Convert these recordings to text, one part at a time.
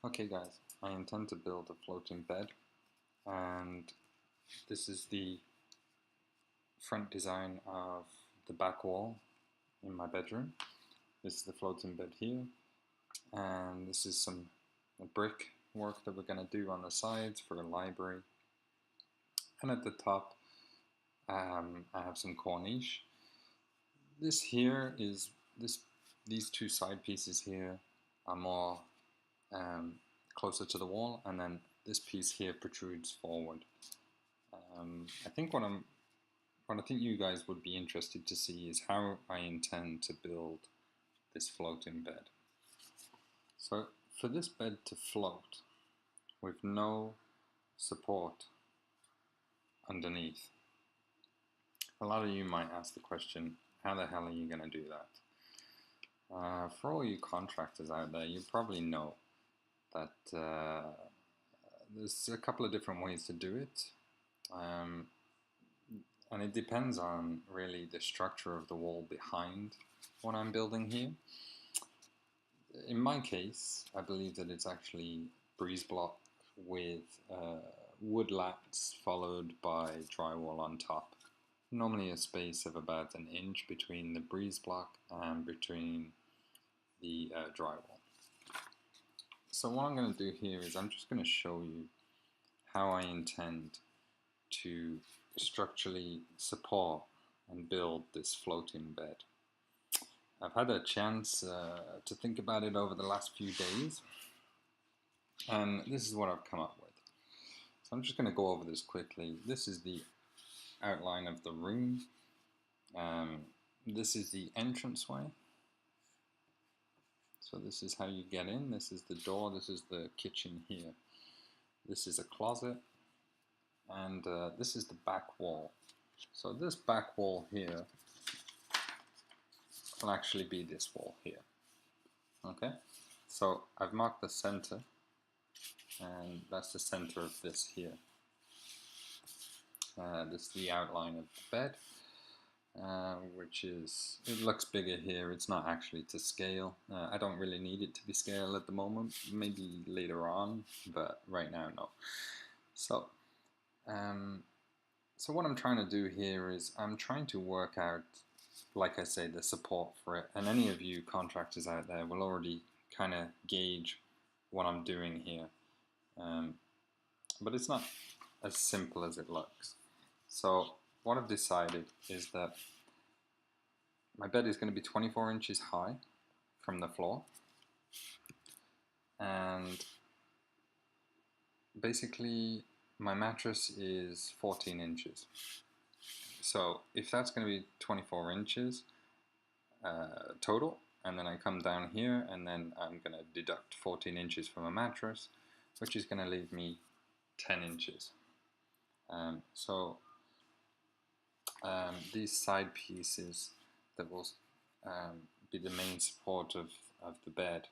Okay guys, I intend to build a floating bed, and this is the front design of the back wall in my bedroom. This is the floating bed here, and this is some brick work that we're going to do on the sides for a library. And at the top I have some corniche. This here is these two side pieces here are more closer to the wall, and then this piece here protrudes forward. I think what I think you guys would be interested to see is how I intend to build this floating bed. So for this bed to float with no support underneath, a lot of you might ask the question, how the hell are you going to do that? For all you contractors out there, you probably know that there's a couple of different ways to do it. And it depends on really the structure of the wall behind what I'm building here. In my case, I believe that it's actually breeze block with wood lats followed by drywall on top. Normally a space of about an inch between the breeze block and between the drywall. So what I'm going to do here is I'm just going to show you how I intend to structurally support and build this floating bed. I've had a chance to think about it over the last few days, and this is what I've come up with. So I'm just going to go over this quickly. This is the outline of the room. This is the entranceway. So this is how you get in. This is the door. This is the kitchen here. This is a closet, and this is the back wall. So this back wall here will actually be this wall here. Okay, so I've marked the center, and that's the center of this here. This is the outline of the bed, which is, it looks bigger here. It's not actually to scale. I don't really need it to be scaled at the moment, maybe later on, but right now no. So what I'm trying to do here is I'm trying to work out, like I say, the support for it. And any of you contractors out there will already kind of gauge what I'm doing here. But it's not as simple as it looks. So what I've decided is that my bed is going to be 24 inches high from the floor. And basically my mattress is 14 inches. So if that's going to be 24 inches total, and then I come down here and then I'm going to deduct 14 inches from a mattress, which is going to leave me 10 inches. These side pieces that will be the main support of the bed,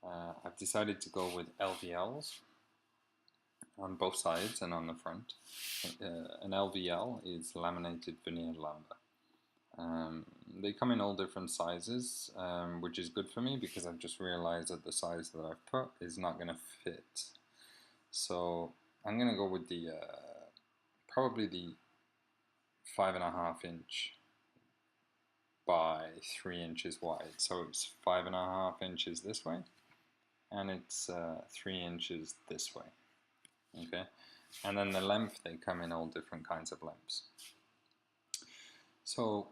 I've decided to go with LVLs on both sides and on the front. An LVL is laminated veneer lumber. They come in all different sizes, which is good for me because I've just realized that the size that I've put is not going to fit. So I'm going to go with the probably the 5.5 inch by 3 inches wide. So it's 5.5 inches this way, and it's 3 inches this way. Okay, and then the length, they come in all different kinds of lengths. So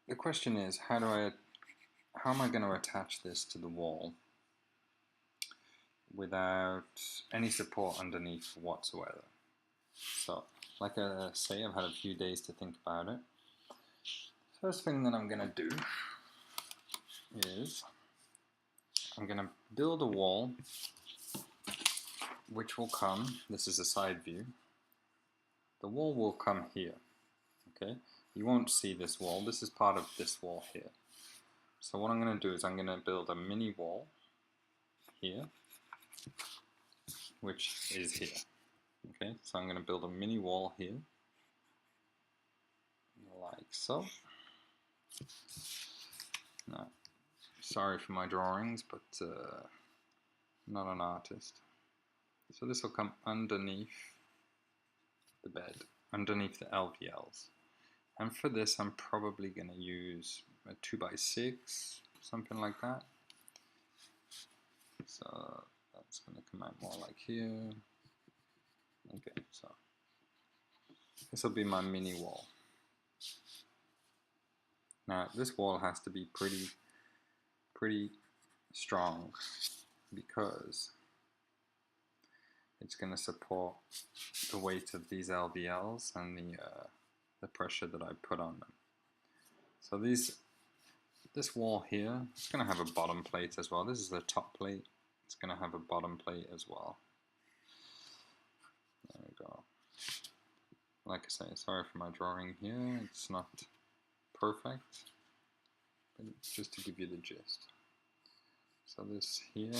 the question is, how am I going to attach this to the wall without any support underneath whatsoever? So, like I say, I've had a few days to think about it. First thing that I'm going to do is I'm going to build a wall which will come, this is a side view, the wall will come here, okay? You won't see this wall, this is part of this wall here. So what I'm going to do is I'm going to build a mini wall here, which is here, okay? So I'm going to build a mini wall here, like so. Now, sorry for my drawings, but not an artist. So this will come underneath the bed, underneath the LVLs. And for this, I'm probably going to use a 2x6, something like that. So that's going to come out more like here. Okay, so this will be my mini wall. Now this wall has to be pretty strong because it's going to support the weight of these LVLs and the pressure that I put on them. So this wall here, it's going to have a bottom plate as well. This is the top plate. It's going to have a bottom plate as well. There we go. Like I say, sorry for my drawing here. It's not perfect, but just to give you the gist. So this here,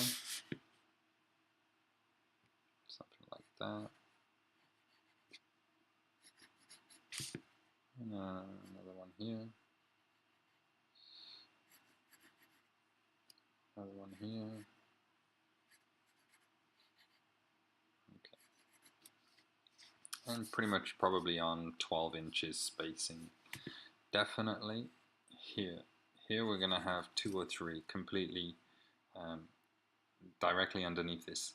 something like that. And another one here. Another one here. Okay. And pretty much probably on 12 inches spacing. Definitely here. Here we're going to have 2 or 3 completely directly underneath this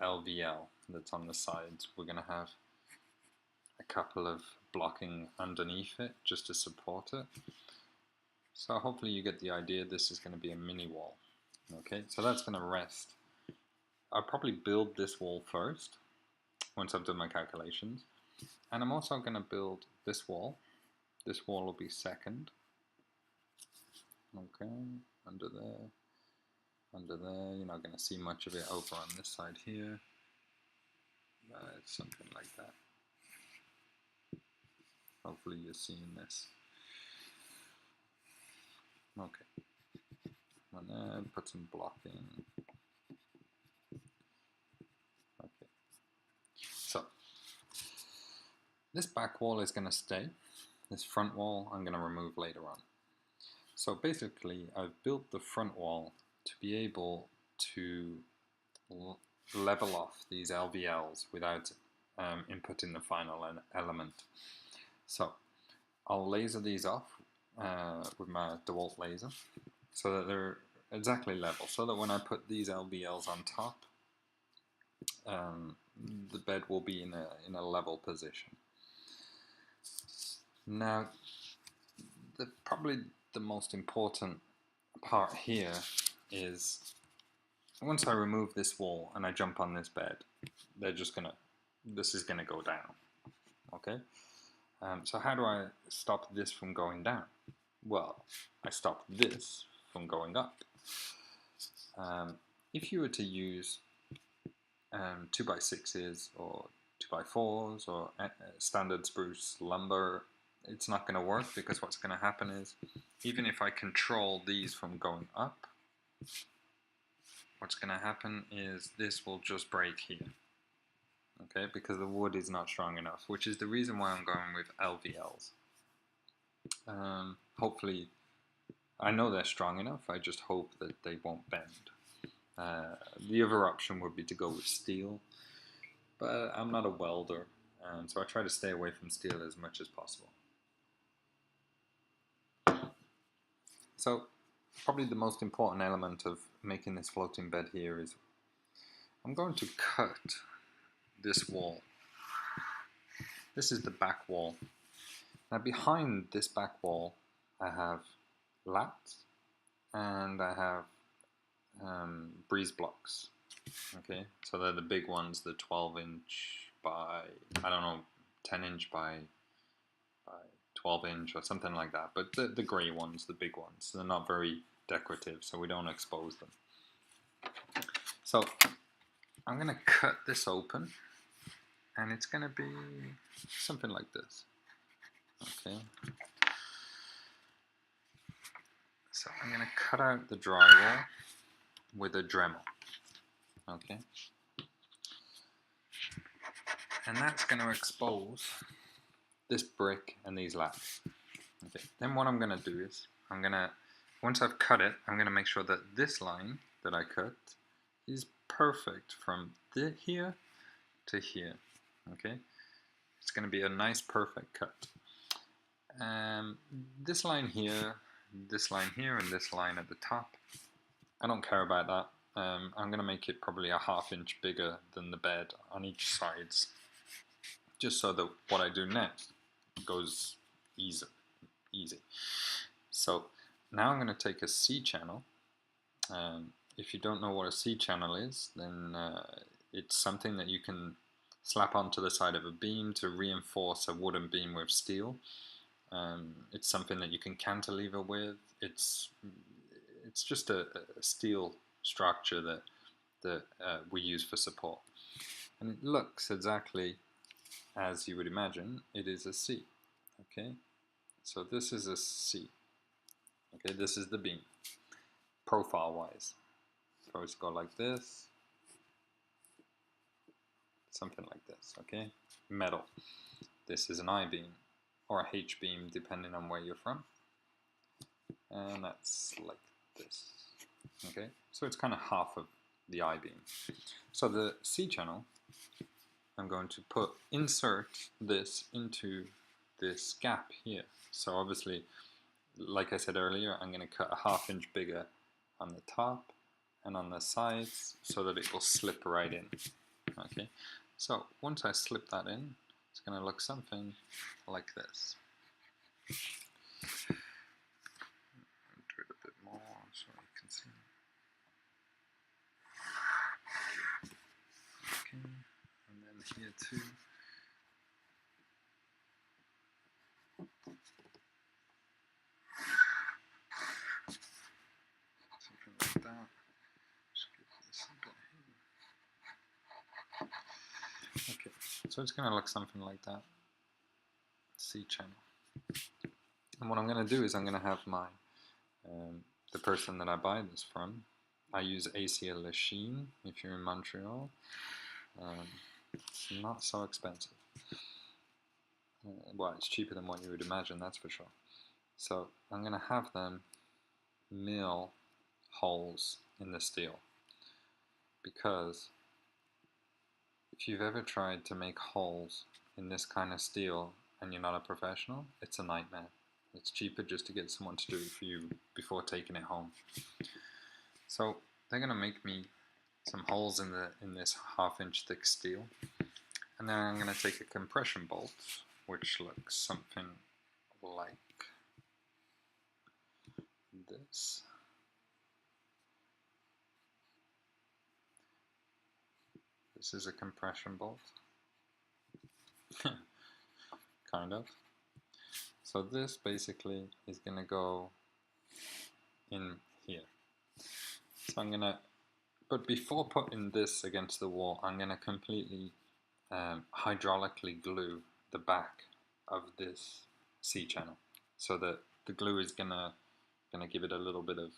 LVL that's on the sides. We're going to have a couple of blocking underneath it just to support it. So hopefully you get the idea. This is going to be a mini wall. Okay, so that's going to rest. I'll probably build this wall first once I've done my calculations, and I'm also going to build this wall. This wall will be second. Okay, under there, under there. You're not going to see much of it over on this side here, but it's something like that. Hopefully you're seeing this. Okay, and then put some blocking. Okay, so this back wall is going to stay. This front wall I'm going to remove later on. So basically I've built the front wall to be able to level off these LVLs without inputting the final element. So I'll laser these off with my DeWalt laser so that they're exactly level, so that when I put these LVLs on top, the bed will be in a level position. Now, probably the most important part here is once I remove this wall and I jump on this bed, this is gonna go down. Okay. So how do I stop this from going down? Well, I stop this from going up. If you were to use 2x6s or 2x4s or standard spruce lumber, it's not going to work, because what's going to happen is, even if I control these from going up, what's going to happen is this will just break here. Okay, because the wood is not strong enough, which is the reason why I'm going with LVLs. Hopefully, I know they're strong enough, I just hope that they won't bend. The other option would be to go with steel, but I'm not a welder, so I try to stay away from steel as much as possible. So probably the most important element of making this floating bed here is I'm going to cut this wall. This is the back wall. Now behind this back wall I have lats and I have breeze blocks. Okay, so they're the big ones, the 12-inch by, I don't know, 10-inch by 12-inch or something like that, but the grey ones, the big ones, they're not very decorative, so we don't expose them. So I'm going to cut this open, and it's going to be something like this. Okay, so I'm going to cut out the drywall with a Dremel. Okay, and that's going to expose this brick and these lats. Okay, then what I'm going to do is, once I've cut it, I'm going to make sure that this line that I cut is perfect from here to here. Okay, it's going to be a nice perfect cut. This line here, this line here, and this line at the top, I don't care about that. I'm going to make it probably a ½ inch bigger than the bed on each sides, just so that what I do next goes easy. So now I'm going to take a C channel. If you don't know what a C channel is, then it's something that you can slap onto the side of a beam to reinforce a wooden beam with steel. It's something that you can cantilever with. It's just a steel structure that we use for support, and it looks exactly as you would imagine. It is a C. Okay, so this is a C. Okay, this is the beam profile wise. So it's go like this, something like this. Okay, metal. This is an I-beam or a H-beam depending on where you're from, and that's like this. Okay, so it's kind of half of the I-beam. So the C channel, I'm going to insert this into this gap here. So obviously, like I said earlier, I'm going to cut a ½ inch bigger on the top and on the sides so that it will slip right in. Okay, so once I slip that in, it's going to look something like this. I'll do it a bit more so you can see. Okay, and then here too. Something like that. Just give this a bit here. Okay, so it's going to look something like that. C channel. And what I'm going to do is I'm going to have my the person that I buy this from. I use ACL Lachine if you're in Montreal. It's not so expensive. Well, it's cheaper than what you would imagine, that's for sure. So I'm going to have them mill holes in the steel, because if you've ever tried to make holes in this kind of steel and you're not a professional, it's a nightmare. It's cheaper just to get someone to do it for you before taking it home. So they're going to make me some holes in this ½ inch thick steel, and then I'm going to take a compression bolt, which looks something like this. This is a compression bolt, kind of. So this basically is going to go in here. So I'm going to, but before putting this against the wall, I'm going to completely hydraulically glue the back of this C channel, so that the glue is gonna give it a little bit of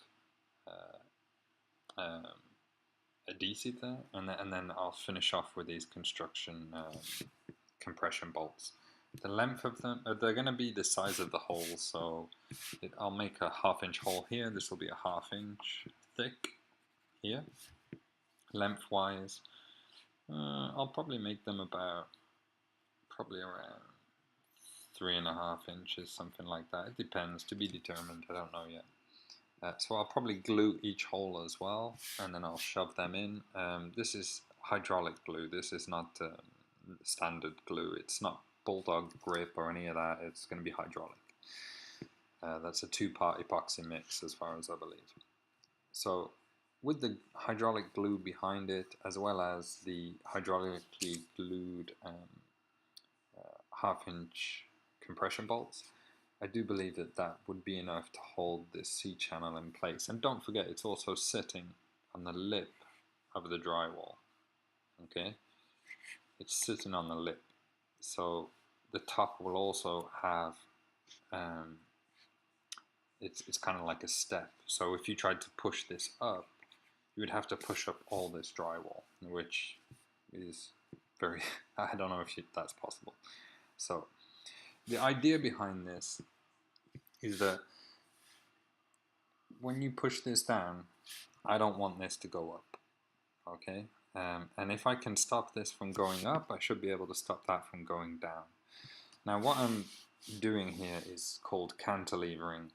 adhesive there, and then I'll finish off with these construction compression bolts. The length of them, they're going to be the size of the hole, so I'll make a ½ inch hole here. This will be a ½ inch thick here. Lengthwise, I'll probably make them about around 3½ inches, something like that. It depends, to be determined, I don't know yet. So I'll probably glue each hole as well, and then I'll shove them in. This is hydraulic glue, this is not standard glue. It's not Bulldog grip or any of that, it's going to be hydraulic. That's a 2-part epoxy mix as far as I believe. So with the hydraulic glue behind it, as well as the hydraulically glued ½ inch compression bolts, I do believe that would be enough to hold this C channel in place. And don't forget, it's also sitting on the lip of the drywall. Okay, it's sitting on the lip, so the top will also have it's kind of like a step. So if you tried to push this up, you would have to push up all this drywall, which is very I don't know if that's possible. So the idea behind this is that when you push this down, I don't want this to go up. okay? And if I can stop this from going up, I should be able to stop that from going down. Now what I'm doing here is called cantilevering.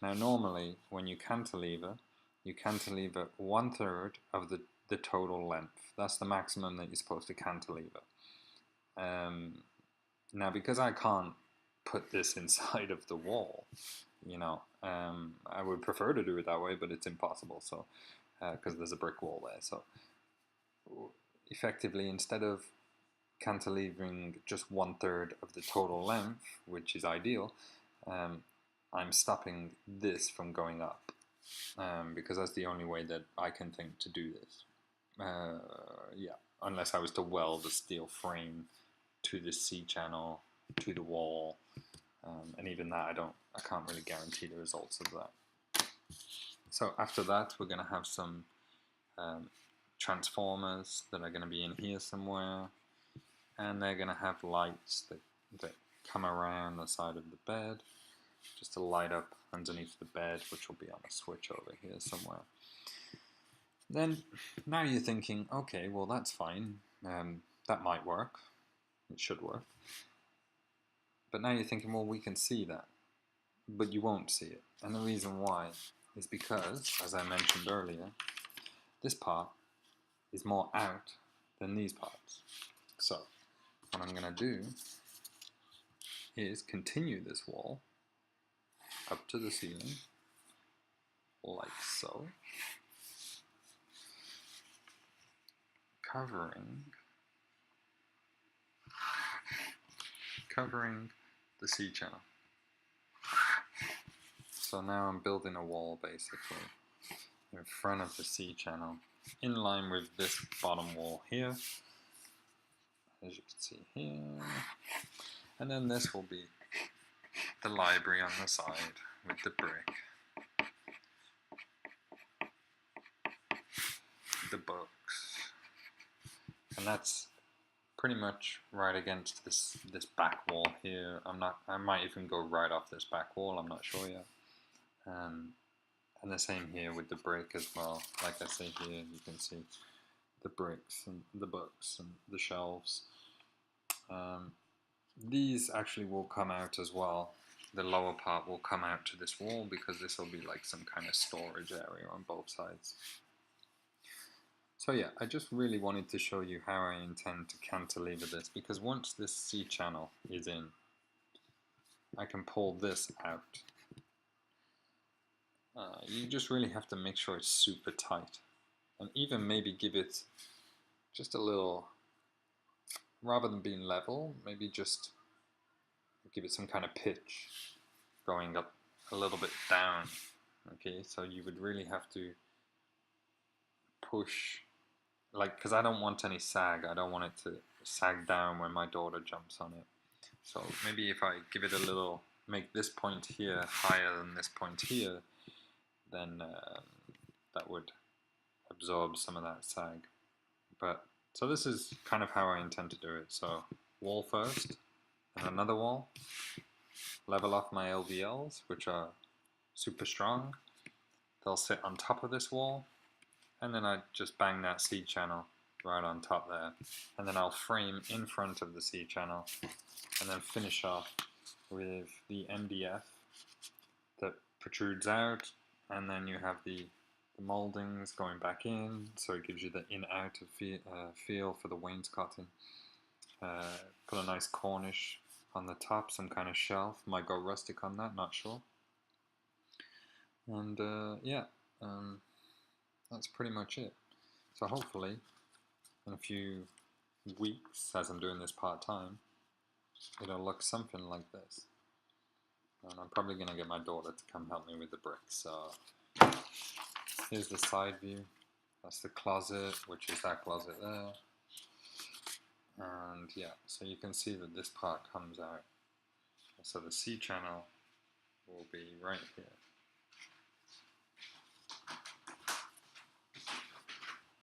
Now normally when you cantilever 1/3 of the total length. That's the maximum that you're supposed to cantilever. Now because I can't put this inside of the wall, you know, I would prefer to do it that way, but it's impossible. So because there's a brick wall there, so effectively instead of cantilevering just 1/3 of the total length, which is ideal, I'm stopping this from going up because that's the only way that I can think to do this. Yeah, unless I was to weld a steel frame to the C-channel, to the wall, and even that I can't really guarantee the results of that. So after that, we're going to have some transformers that are going to be in here somewhere, and they're going to have lights that come around the side of the bed just to light up underneath the bed, which will be on a switch over here somewhere. Then now you're thinking, okay, well that's fine, that might work, it should work. But now you're thinking, well, we can see that, but you won't see it. And the reason why is because, as I mentioned earlier, this part is more out than these parts. So what I'm going to do is continue this wall up to the ceiling, like so, covering the C-channel. So now I'm building a wall basically in front of the C-channel, in line with this bottom wall here, as you can see here. And then this will be the library on the side with the brick, the books, and that's pretty much right against this back wall here. I might even go right off this back wall, I'm not sure yet. And the same here with the brick as well. Like I say here, you can see the bricks and the books and the shelves. These actually will come out as well. The lower part will come out to this wall because this will be like some kind of storage area on both sides. So yeah, I just really wanted to show you how I intend to cantilever this, because once this C-channel is in, I can pull this out. You just really have to make sure it's super tight, and even maybe give it just a little, rather than being level, maybe just give it some kind of pitch, going up a little bit down. Okay, so you would really have to push, like, because I don't want any sag. I don't want it to sag down when my daughter jumps on it. So maybe if I give it a little, make this point here higher than this point here, then that would absorb some of that sag. But so this is kind of how I intend to do it. So wall first, and another wall, level off my LVLs, which are super strong. They'll sit on top of this wall, and then I just bang that C-channel right on top there, and then I'll frame in front of the C-channel, and then finish off with the MDF that protrudes out, and then you have the moldings going back in, so it gives you the in-out feel for the wainscoting. Put a nice cornice on the top, some kind of shelf. Might go rustic on that, not sure. And yeah, that's pretty much it. So hopefully in a few weeks, as I'm doing this part-time, it'll look something like this. And I'm probably going to get my daughter to come help me with the bricks. So here's the side view. That's the closet, which is that closet there. And yeah, so you can see that this part comes out. So the C-channel will be right here.